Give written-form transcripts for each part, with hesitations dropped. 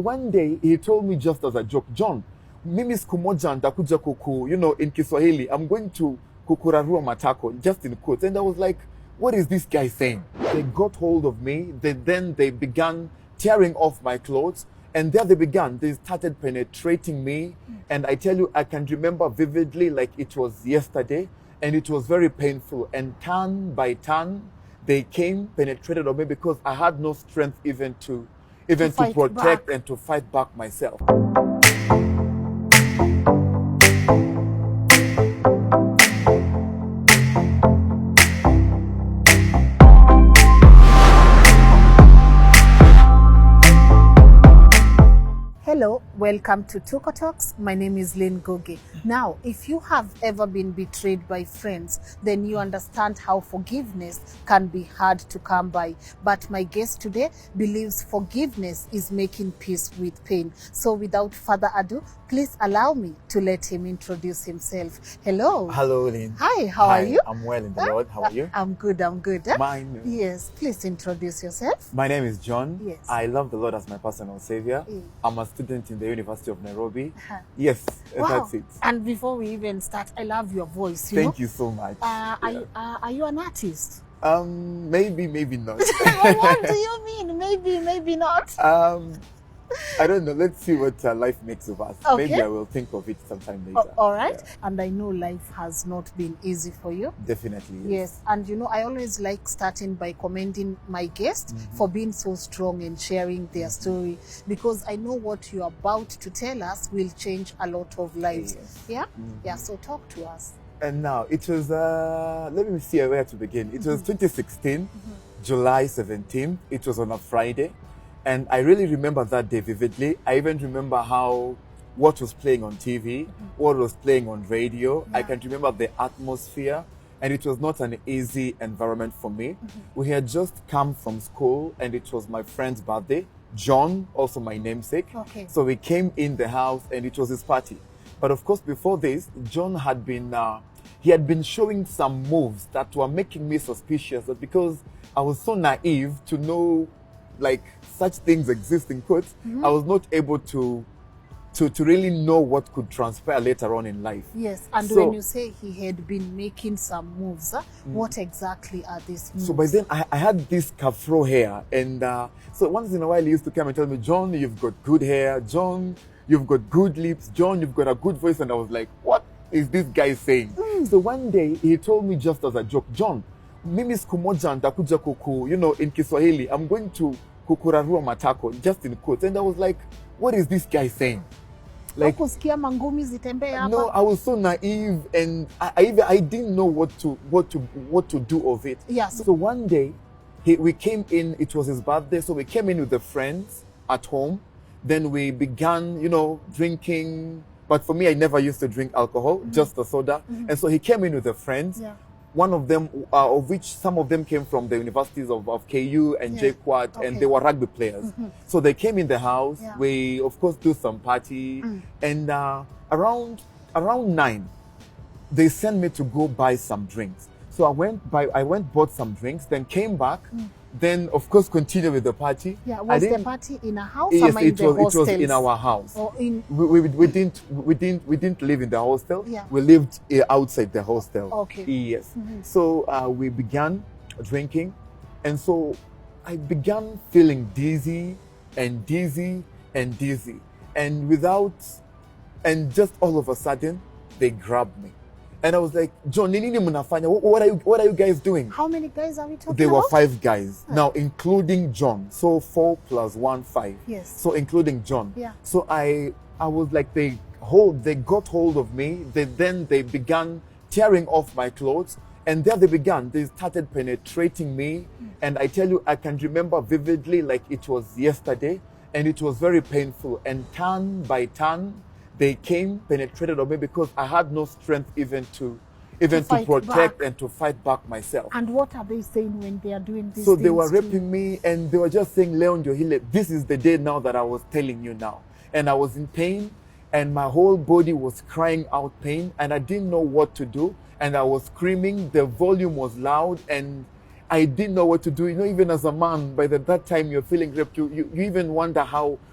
one day he told me just as a joke, John, mimi siku moja nitakuja kuku, in Kiswahili, I'm going to kukurarua matako, just in quotes. And I was like, what is this guy saying? They got hold of me. Then they began tearing off my clothes. And there they started penetrating me. And I tell you, I can remember vividly like it was yesterday. And it was very painful. And turn by turn, they came, penetrated on me because I had no strength even to protect and to fight back myself. Hello, welcome to Tuko Talks. My name is Lynn Gogi. Now, if you have ever been betrayed by friends, then you understand how forgiveness can be hard to come by. But my guest today believes forgiveness is making peace with pain. So without further ado, please allow me to let him introduce himself. Hello. Hello, Lynn. Hi, how are you? I'm well in the Lord. How are you? I'm good. Yes, please introduce yourself. My name is John. Yes. I love the Lord as my personal savior. I'm a student in the University of Nairobi. Yes, wow. That's it. And before we even start, I love your voice. Thank you so much. Are you an artist? Maybe not. What do you mean? Maybe not. I don't know. Let's see what life makes of us. Okay. Maybe I will think of it sometime later. All right. Yeah. And I know life has not been easy for you. Definitely. Yes. And I always like starting by commending my guests for being so strong and sharing their story, because I know what you're about to tell us will change a lot of lives. Yes. Yeah? Yeah. So talk to us. And now it was, let me see where to begin. It was 2016, July 17th. It was on a Friday. And I really remember that day vividly. I even remember what was playing on TV, what was playing on radio. Yeah. I can remember the atmosphere, and it was not an easy environment for me. We had just come from school, and it was my friend's birthday, John, also my namesake. Okay. So we came in the house, and it was his party. But of course, before this, John had been showing some moves that were making me suspicious, but because I was so naive to know like such things exist in quotes, I was not able to really know what could transpire later on in life. Yes, and so, when you say he had been making some moves, what exactly are these moves? So by then I had this afro hair, and so once in a while he used to come and tell me, John, you've got good hair, John, you've got good lips, John, you've got a good voice, and I was like, what is this guy saying? So one day he told me just as a joke, John, mimi siku moja nitakuja kuku, in Kiswahili, I'm going to kukurarua matako, just in quotes. And I was like, what is this guy saying? Like, no, I was so naive, and I didn't know what to do of it. Yeah. So one day, we came in. It was his birthday, so we came in with the friends at home. Then we began, drinking. But for me, I never used to drink alcohol, just the soda. And so he came in with the friends. Yeah. One of them, of which some of them came from the universities of KU and JKUAT, and they were rugby players. So they came in the house. Yeah. We, of course, do some party. And around 9, they sent me to go buy some drinks. So I went, bought some drinks, then came back. Then, of course, continue with the party. Yeah, was the party in a house or in the hostels? It was in our house. Or in... we didn't live in the hostel. Yeah. We lived outside the hostel. Okay. Yes. So we began drinking, and so I began feeling dizzy, and just all of a sudden they grabbed me. And I was like, John, what are you guys doing? How many guys are we talking about? There were 5 guys. Now, including John. So 4 + 1, 5. Yes. So including John. Yeah. So I was like, they got hold of me. Then they began tearing off my clothes. And there they started penetrating me. And I tell you, I can remember vividly like it was yesterday. And it was very painful. And turn by turn, they came, penetrated on me because I had no strength even to protect and to fight back myself. And what are they saying when they are doing this? So they were raping me, and they were just saying, Leon Johile, this is the day now that I was telling you now. And I was in pain, and my whole body was crying out pain, and I didn't know what to do. And I was screaming, the volume was loud, and I didn't know what to do. You know, even as a man, by that time you're feeling raped, you even wonder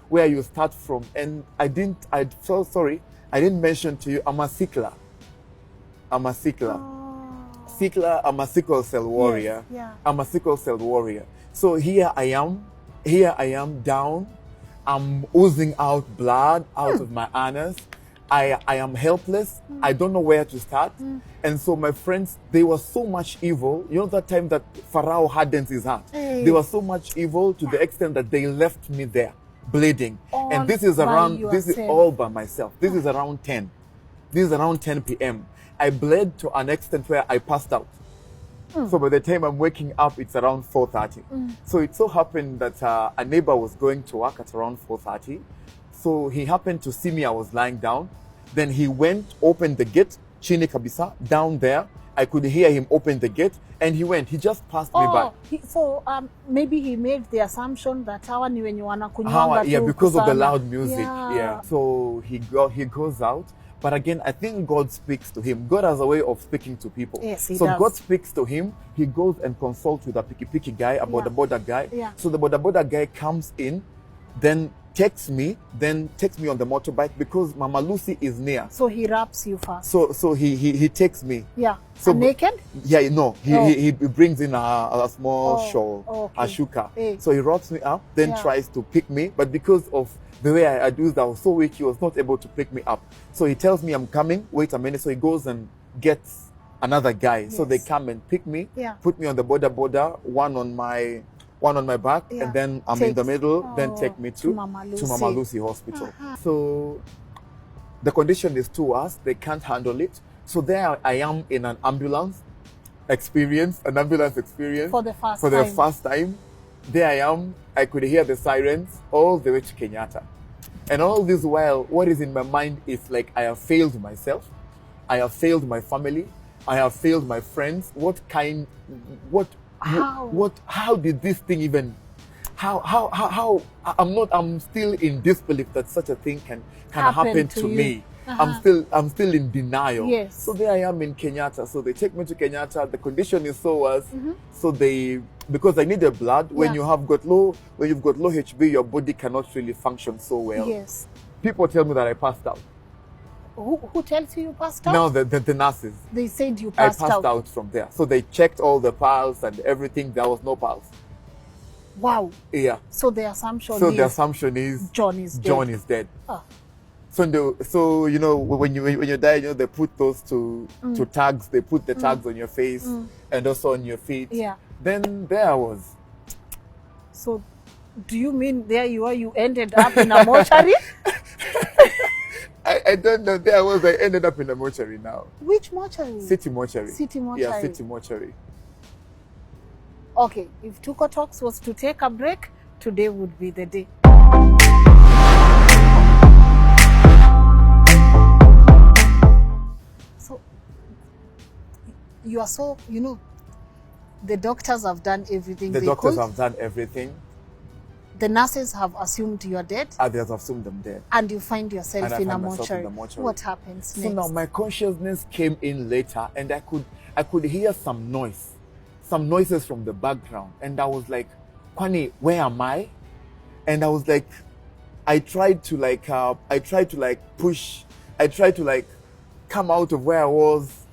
where you start from. And I'm so sorry, I didn't mention to you, I'm a sickler. I'm a sickler. Sickler, I'm a sickle cell warrior. Yes, yeah. I'm a sickle cell warrior. So here I am down. I'm oozing out blood out of my anus. I am helpless. I don't know where to start. And so my friends, they were so much evil. You know that time that Pharaoh hardens his heart? Hey. They were so much evil to the extent that they left me there, bleeding. All and this is all by myself. This is around 10. This is around 10 p.m. I bled to an extent where I passed out. So by the time I'm waking up, it's around 4:30. So it so happened that a neighbor was going to work at around 4:30. So he happened to see me, I was lying down. Then he went, opened the gate, chini kabisa, down there. I could hear him open the gate, and he went. He just passed me by. Maybe he made the assumption that hawa ni wenye wanakunywanga Yeah, tu because of the kusana. loud music. Yeah. Yeah. So he goes out. But again, I think God speaks to him. God has a way of speaking to people. Yes, he so does. God speaks to him. He goes and consults with a piki guy, a Yeah. boda guy. Yeah. So the boda guy comes in, then takes me on the motorbike because Mama Lucy is near. So he wraps you first. So he takes me. Yeah. So naked? Yeah, no. Oh. He brings in a small shawl, okay. a shuka. Eh. So he wraps me up, then Yeah. tries to pick me. But because of the way I do that, I was so weak, he was not able to pick me up. So he tells me I'm coming, wait a minute. So he goes and gets another guy. So they Yes. come and pick me, Yeah. put me on the border, one on my back, Yeah. and then I'm in the middle, then take me to Mama Lucy. Mama Lucy Hospital. So the condition is too worse, they can't handle it. So there I am in an ambulance experience. For the first time. There I am, I could hear the sirens all the way to Kenyatta. And all this while, what is in my mind is like, I have failed myself, I have failed my family, I have failed my friends. How did this thing even, I'm still in disbelief that such a thing can happen to you. me. I'm still in denial. Yes. So there I am in Kenyatta. So they take me to Kenyatta. The condition is so worse. So because I needed blood. When you've got low HB, your body cannot really function so well. Yes. People tell me that I passed out. Who tells you passed out? No, the nurses. They said you I passed passed out from there. So they checked all the pulse and everything. There was no pulse. Wow. Yeah. So the assumption The assumption is John is dead. Oh. So you know when you die, you know they put those to tags. They put the tags on your face and also on your feet. Yeah. Then there I was. So, do you mean there you are? You ended up in a mortuary? I don't know. There I was. I ended up in a mortuary now. Which mortuary? City mortuary. City mortuary. Yeah, city mortuary. Okay, if Tuko Talks was to take a break, today would be the day. So, you are so, the doctors have done everything The they doctors could. have done everything. The nurses have assumed you're dead. They have assumed them dead. And you find yourself And I in a find myself in mortuary. the mortuary. What happens So next? now my consciousness came in later, and I could hear some noises from the background, and I was like, Kwani, where am I? And I was like, I tried to come out of where I was.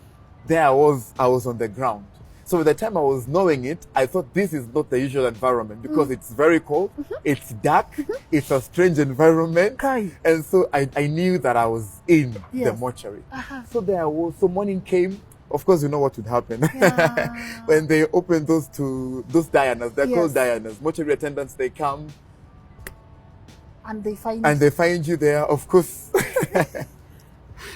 There I was on the ground. So by the time I was knowing it, I thought this is not the usual environment because it's very cold, it's dark, it's a strange environment. Okay. And so I knew that I was in the Yes. mortuary. Uh-huh. So there I was. So morning came. Of course, you know what would happen. Yeah. When they open those dianas, they're called Yes. dianas. Mortuary attendants, they come And they find and they find you there. Of course,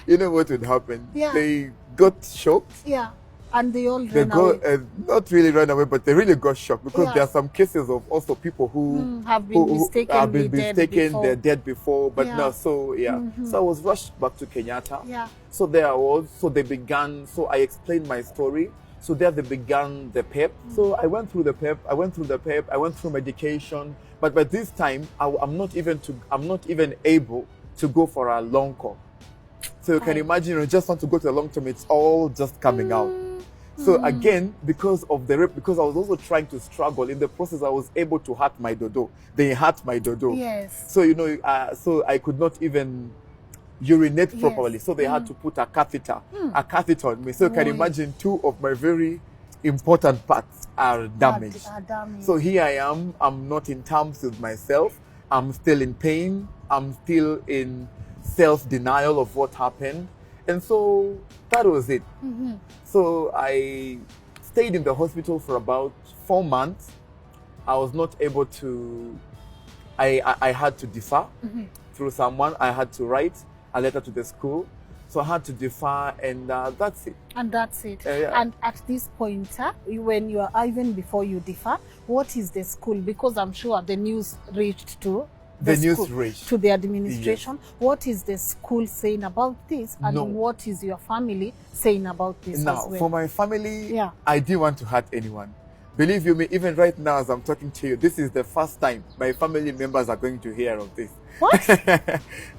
you know what would happen. Yeah. They got shocked. Yeah. And they all They ran go away. not really run away, but they really got shocked because Yeah. there are some cases of also people who have been who have been dead mistaken before. they're dead before, but Yeah. no. So yeah, so I was rushed back to Kenyatta. Yeah. So there I was. So they began. So I explained my story. So there they began the PEP. So I went through the PEP. I went through medication. But by this time, I'm not even able to go for a long call. So you can imagine, you just want to go to a long term. It's all just coming out. So again, because of the rape, because I was also trying to struggle in the process, I was able to hurt my dodo. They hurt my dodo. Yes. So so I could not even urinate properly. Yes. So they had to put a catheter on me. So you can imagine 2 of my very important parts are damaged. Are damaged. So here I am. I'm not in terms with myself. I'm still in pain. I'm still in self-denial of what happened. And so that was it. So I stayed in the hospital for about 4 months. I was not able to, I had to defer through someone. I had to write a letter to the school. So I had to defer, and that's it. And that's it. Yeah. And at this point, when you are, even before you defer, what is the school? Because I'm sure the news reached to The news school, reached. to the administration. Yes. What is the school saying about this? And what is your family saying about this now, as well? For my family, I didn't want to hurt anyone. Believe you me, even right now as I'm talking to you, this is the first time my family members are going to hear of this. What?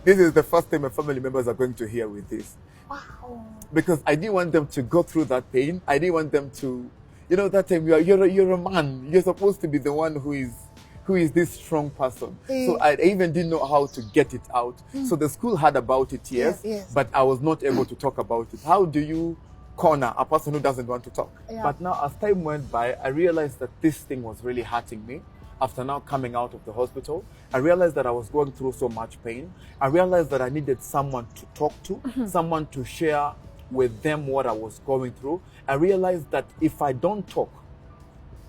This is the first time my family members are going to hear with this. Wow. Because I didn't want them to go through that pain. I didn't want them to, that time you're a man. You're supposed to be the one who is this strong person. So I even didn't know how to get it out. So the school heard about it, yes, but I was not able to talk about it. How do you corner a person who doesn't want to talk? But now as time went by, I realized that this thing was really hurting me. After now coming out of the hospital, I realized that I was going through so much pain. I realized that I needed someone to talk to, someone to share with them what I was going through. I realized that if I don't talk,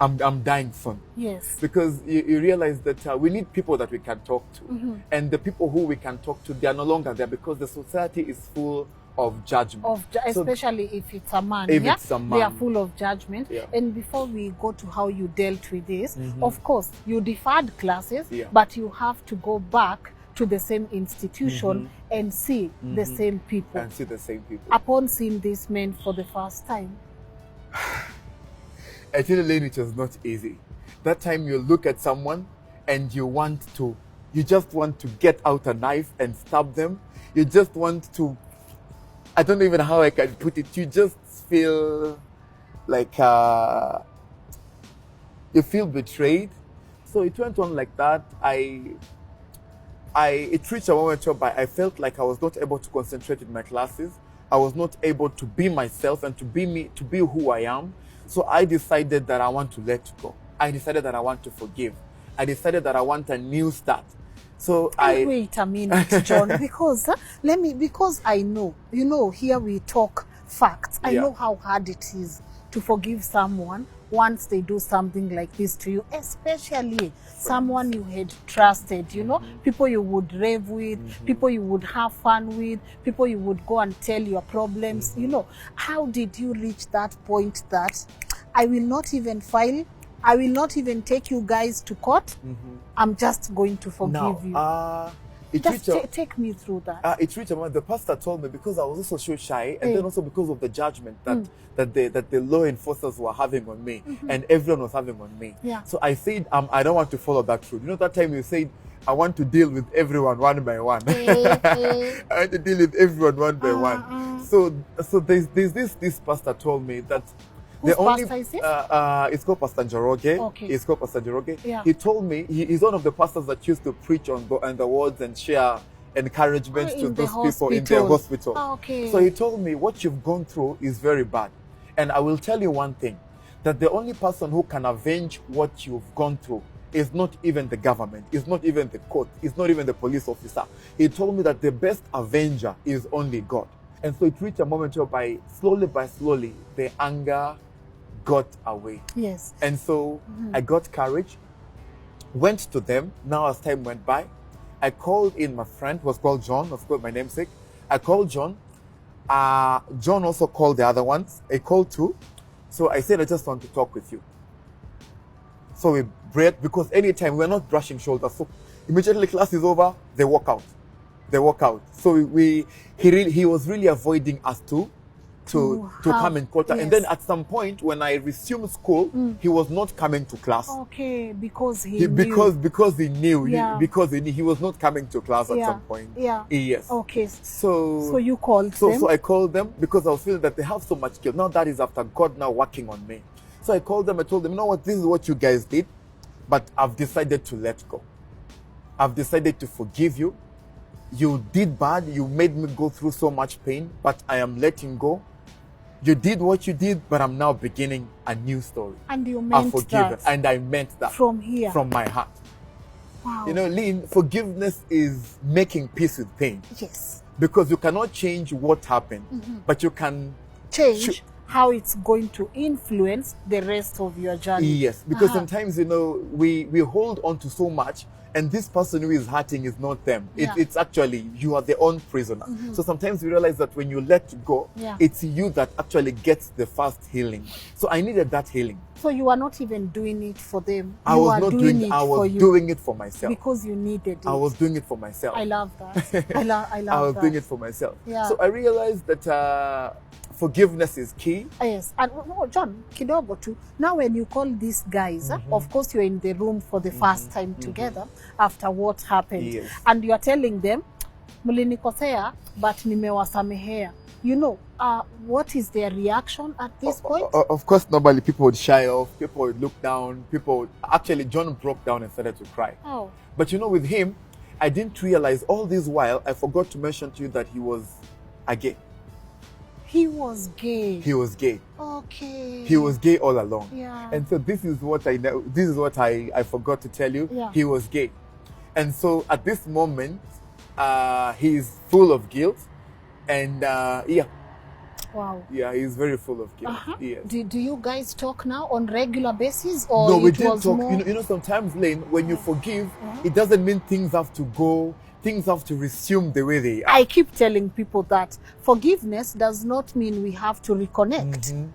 I'm dying soon. Yes. Because you realize that we need people that we can talk to. And the people who we can talk to, they are no longer there because the society is full of judgment. Especially if it's a man. If it's a man. They are full of judgment. And before we go to how you dealt with this, of course, you deferred classes, but you have to go back to the same institution and see the same people. And see the same people. Upon seeing these men for the first time. I tell you, Lane, it was not easy. That time you look at someone and you just want to get out a knife and stab them. You just want to, I don't know even how I can put it. You just feel like you feel betrayed. So it went on like that. It reached a moment where I felt like I was not able to concentrate in my classes. I was not able to be myself and to be me, to be who I am. So I decided that I want to let go. I decided that I want to forgive. I decided that I want a new start. So wait a minute, John, because because I know, here we talk facts. I know how hard it is to forgive someone once they do something like this to you, especially someone you had trusted, people you would rave with, people you would have fun with, people you would go and tell your problems. How did you reach that point that I will not even file, I will not even take you guys to court, I'm just going to forgive you? Take me through that. It reached a moment, the pastor told me, because I was also so shy, and then also because of the judgment that the law enforcers were having on me, and everyone was having on me. So I said, I don't want to follow that route. That time you said, I want to deal with everyone one by one. I want to deal with everyone one by one. So there's this pastor told me that pastor is this? It's called Pastor Njoroge. Okay. It's called Pastor Njoroge. He told me, he's one of the pastors that used to preach on the wards and share encouragement to those people in their hospital. Okay. So he told me, what you've gone through is very bad. And I will tell you one thing, that the only person who can avenge what you've gone through is not even the government, it's not even the court, it's not even the police officer. He told me that the best avenger is only God. And so it reached a moment where by slowly, the anger got away. Yes. And so I got courage, went to them. Now as time went by, I called in my friend who was called John, of course my namesake. I called John. John also called the other ones. I called too. So I said, I just want to talk with you. So we break, because anytime we're not brushing shoulders. So immediately class is over, they walk out. So he was really avoiding us too. to have- come in quarter. And yes. then at some point when I resumed school, he was not coming to class. Okay, because he He, knew. because he knew, Yeah. because he was not coming to class at Yeah, some point. yeah. Yes. Okay, So you called them. So I called them because I was feeling that they have so much guilt. Now that is after God now working on me. So I called them, I told them, you know what, this is what you guys did, but I've decided to let go. I've decided to forgive you. You did bad, you made me go through so much pain, but I am letting go. You did what you did, but I'm now beginning a new story. And you I've meant forgiven. that And I meant that. from here. From my heart. Wow. You know, Lynn, forgiveness is making peace with pain. Yes. Because you cannot change what happened, but you can Change how it's going to influence the rest of your journey. Yes, because sometimes, you know, we hold on to so much, and this person who is hurting is not them. Yeah. It's actually, you are their own prisoner. So sometimes we realize that when you let go, Yeah. it's you that actually gets the first healing. So I needed that healing. So you are not even doing it for them. I You was are not doing doing it I for was you doing it for myself. because you needed it. I was doing it for myself. I love that. I love I was that. doing it for myself. Yeah. So I realized that forgiveness is key. Yes, and no, John, kidogo tu. Now when you call these guys, of course you're in the room for the first time together after what happened. Yes. And you are telling them, mlinikosea, but nimewasamehea. You know, what is their reaction at this point? Of course, normally people would shy off, people would look down, actually, John broke down and started to cry. Oh, But you know, with him, I didn't realize all this while, I forgot to mention to you that he was a gay. he was gay. He was gay. Okay. He was gay all along. Yeah. And so this is what I forgot to tell you. Yeah. He was gay. And so at this moment, he is full of guilt. And Wow. he's very full of guilt. Yes. Do you guys talk now on regular basis, or No, we it didn't was talk. more? You know, sometimes, Lane, when you forgive, it doesn't mean things have to go, things have to resume the way they are. I keep telling people that forgiveness does not mean we have to reconnect.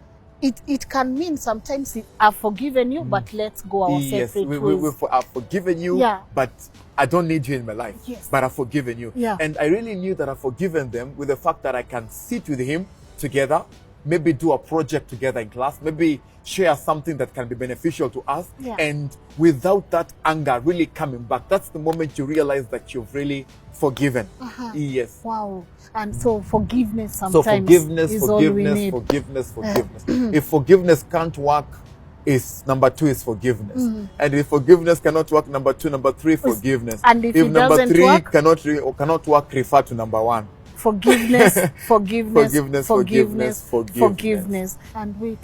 It can mean sometimes I've forgiven you, but let's go our Yes, separate ways. I've forgiven you, Yeah. but I don't need you in my life. Yes. But I've forgiven you. Yeah. And I really knew that I've forgiven them with the fact that I can sit with him together, maybe do a project together in class, maybe share something that can be beneficial to us. Yeah. And without that anger really coming back, that's the moment you realize that you've really forgiven. Yes. Wow. And so forgiveness So sometimes forgiveness, is all we forgiveness, need. forgiveness, forgiveness. If forgiveness can't work, number 2 is forgiveness. And if forgiveness cannot work, number 2, number 3, forgiveness. And if it number doesn't 3 work? cannot work, refer to number 1. Forgiveness, forgiveness, Forgiveness, forgiveness, forgiveness, forgiveness. And wait,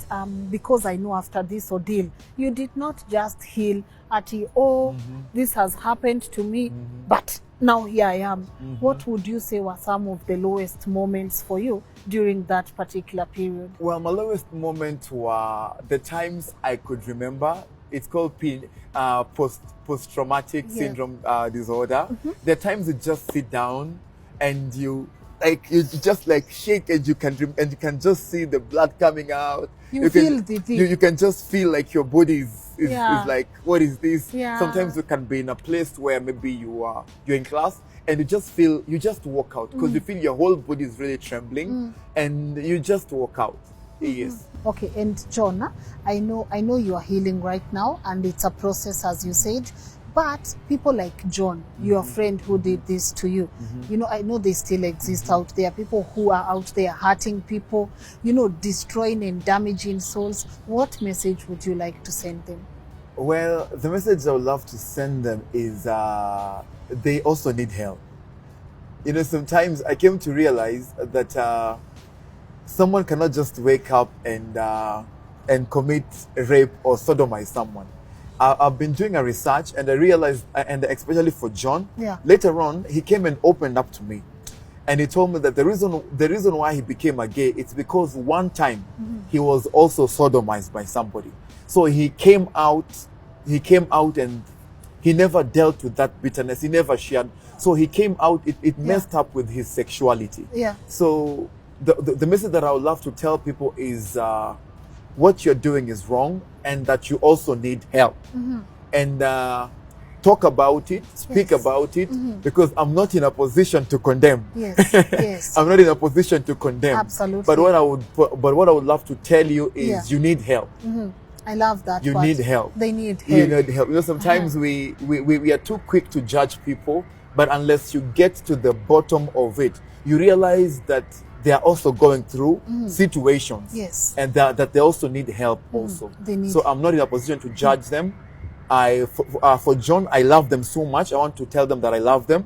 because I know after this ordeal, you did not just heal at this has happened to me, but now here I am. What would you say were some of the lowest moments for you during that particular period? Well, my lowest moment were the times I could remember. It's called post-traumatic syndrome disorder. The times you just sit down and you just like shake, and you can just see the blood coming out. You feel the thing. You can just feel like your body is like, what is this? Yeah. Sometimes you can be in a place where maybe you're in class and you just walk out because you feel your whole body is really trembling and you just walk out. Yes. Okay, and John, I know you are healing right now, and it's a process, as you said. But people like John, your friend who did this to you, you know, I know they still exist out there. People who are out there hurting people, you know, destroying and damaging souls. What message would you like to send them? Well, the message I would love to send them is they also need help. You know, sometimes I came to realize that someone cannot just wake up and commit rape or sodomize someone. I've been doing a research, and I realized, and especially for John, later on, he came and opened up to me. And he told me that the reason why he became a gay, it's because one time he was also sodomized by somebody. So he came out and he never dealt with that bitterness. He never shared. So he came out, it messed up with his sexuality. Yeah. So the message that I would love to tell people is what you're doing is wrong, and that you also need help. And talk about it, speak Yes. about it, because I'm not in a position to condemn. Yes, yes. I'm not in a position to condemn. Absolutely. But what I would love to tell you is Yeah. you need help. I love that. You part. need help. They need help. You need help. You know, sometimes we are too quick to judge people, but unless you get to the bottom of it, you realize that they are also going through situations. Yes. And that they also need help also. They need So I'm not in a position to judge them. For John, I love them so much. I want to tell them that I love them.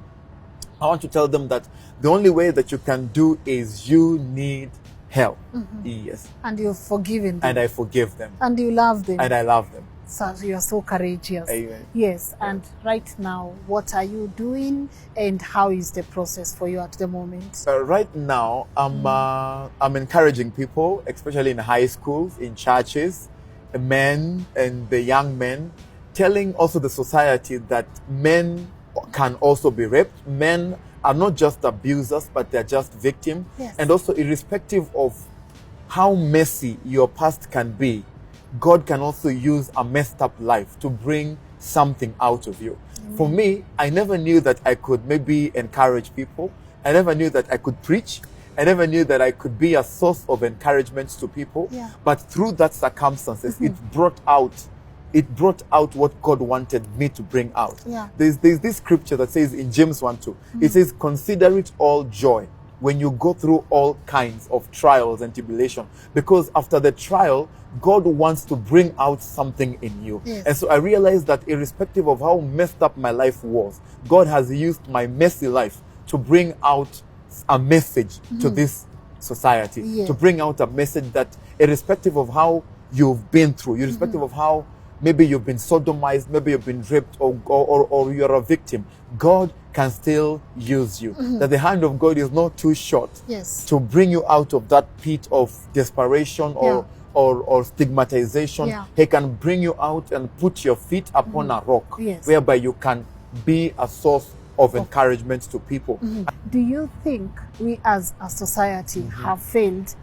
I want to tell them that the only way that you can do is you need help. Yes. And you've forgiven them. And I forgive them. And you love them. And I love them. So you are so courageous. Amen. Yes. And right now, what are you doing, and how is the process for you at the moment? Right now, I'm encouraging people, especially in high schools, in churches, the men and the young men, telling also the society that men can also be raped. Men are not just abusers, but they're just victims. Yes. And also, irrespective of how messy your past can be, God can also use a messed up life to bring something out of you. For me, I never knew that I could maybe encourage people. I never knew that I could preach. I never knew that I could be a source of encouragement to people. Yeah. But through that circumstances, it brought out what God wanted me to bring out. Yeah. There's this scripture that says in James 1:2, it says, "Consider it all joy when you go through all kinds of trials and tribulation, because after the trial, God wants to bring out something in you." Yes. And so I realized that irrespective of how messed up my life was, God has used my messy life to bring out a message to this society, Yeah. to bring out a message that irrespective of how you've been through, irrespective of how maybe you've been sodomized, maybe you've been raped, or you're a victim, God can still use you. That the hand of God is not too short Yes. to bring you out of that pit of desperation or stigmatization. Yeah. He can bring you out and put your feet upon a rock, Yes. whereby you can be a source of encouragement to people. Do you think we as a society have failed?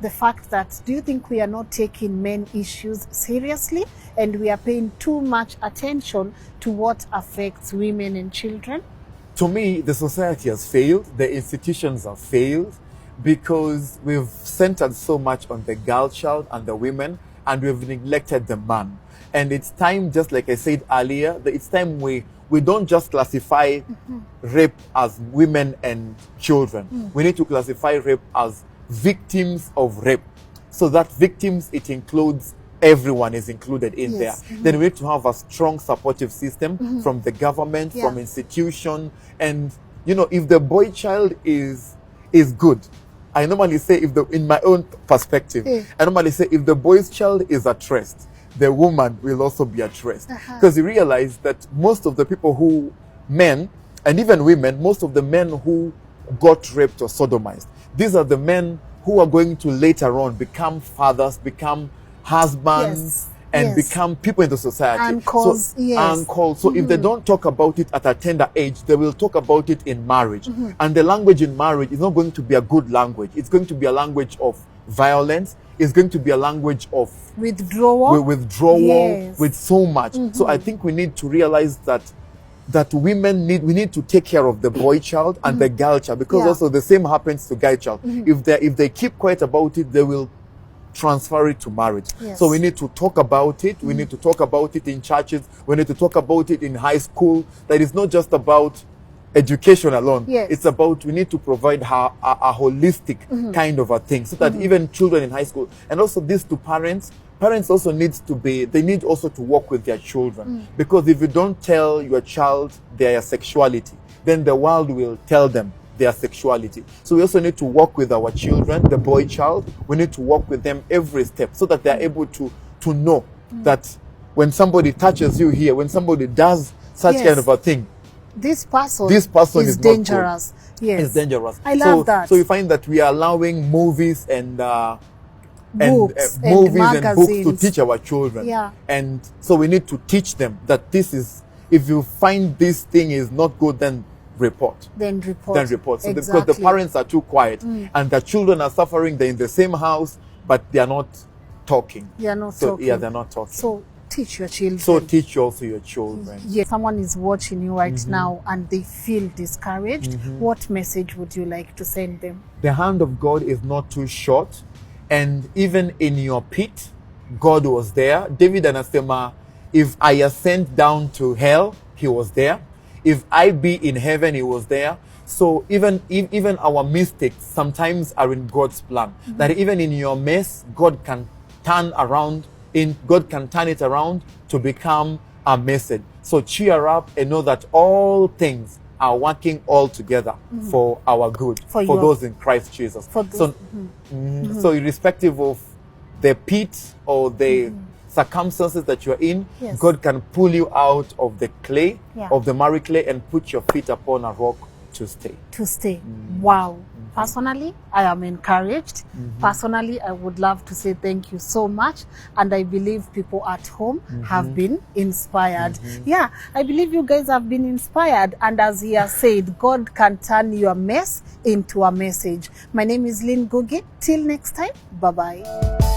The fact that, do you think we are not taking men issues seriously, and we are paying too much attention to what affects women and children? To me, the society has failed, the institutions have failed, because we've centered so much on the girl child and the women, and we've neglected the man. And it's time, just like I said earlier, that it's time we don't just classify rape as women and children. We need to classify rape as victims of rape. So that victims, it includes everyone is included in Yes. there. Then we need to have a strong supportive system from the government, Yeah. from institution. And, if the boy child is good, I normally say, in my own perspective, Yeah. I normally say if the boy's child is at rest, the woman will also be at rest. Because you realize that most of the people men, and even women, most of the men who got raped or sodomized, these are the men who are going to later on become fathers, become husbands, Yes. and Yes. become people in the society. Uncles, yes. Uncles. So if they don't talk about it at a tender age, they will talk about it in marriage. And the language in marriage is not going to be a good language. It's going to be a language of violence. It's going to be a language of Withdrawal? withdrawal, Yes. with so much. So I think we need to realize that we need to take care of the boy child and the girl child, because Yeah. also the same happens to guy child. If they keep quiet about it, they will transfer it to marriage. Yes. So we need to talk about it. We need to talk about it in churches. We need to talk about it in high school. That is not just about education alone. Yes. It's about, we need to provide a holistic kind of a thing, so that even children in high school, and also this to parents also need also to work with their children. Because if you don't tell your child their sexuality, then the world will tell them their sexuality. So we also need to work with our children, the boy child. We need to work with them every step, so that they're able to know that when somebody touches you here, when somebody does such Yes. kind of a thing, This person is not good. dangerous. Yes. It's dangerous. I love that. So you find that we are allowing movies and Books and movies and books to magazines. teach our children. Yeah. And so we need to teach them that if you find this thing is not good, then report. Then report. So because Exactly. the parents are too quiet and the children are suffering, they're in the same house, but they are not talking. They are not So talking. yeah, they're not talking. So teach your children. So teach also your children. Yes, someone is watching you right now and they feel discouraged. What message would you like to send them? The hand of God is not too short, and even in your pit, God was there. David and Asema, if I ascend down to hell, he was there. If I be in heaven, he was there. So even our mistakes sometimes are in God's plan. That even in your mess, God can turn it around to become a message. So cheer up and know that all things are working all together for our good, for those in Christ Jesus. So irrespective of the pit or the circumstances that you're in, Yes. God can pull you out of the clay, of the miry clay, and put your feet upon a rock to stay. To stay. Wow. Personally, I am encouraged. Personally, I would love to say thank you so much. And I believe people at home have been inspired. Yeah, I believe you guys have been inspired. And as he has said, God can turn your mess into a message. My name is Lynn Ngugi. Till next time, bye-bye.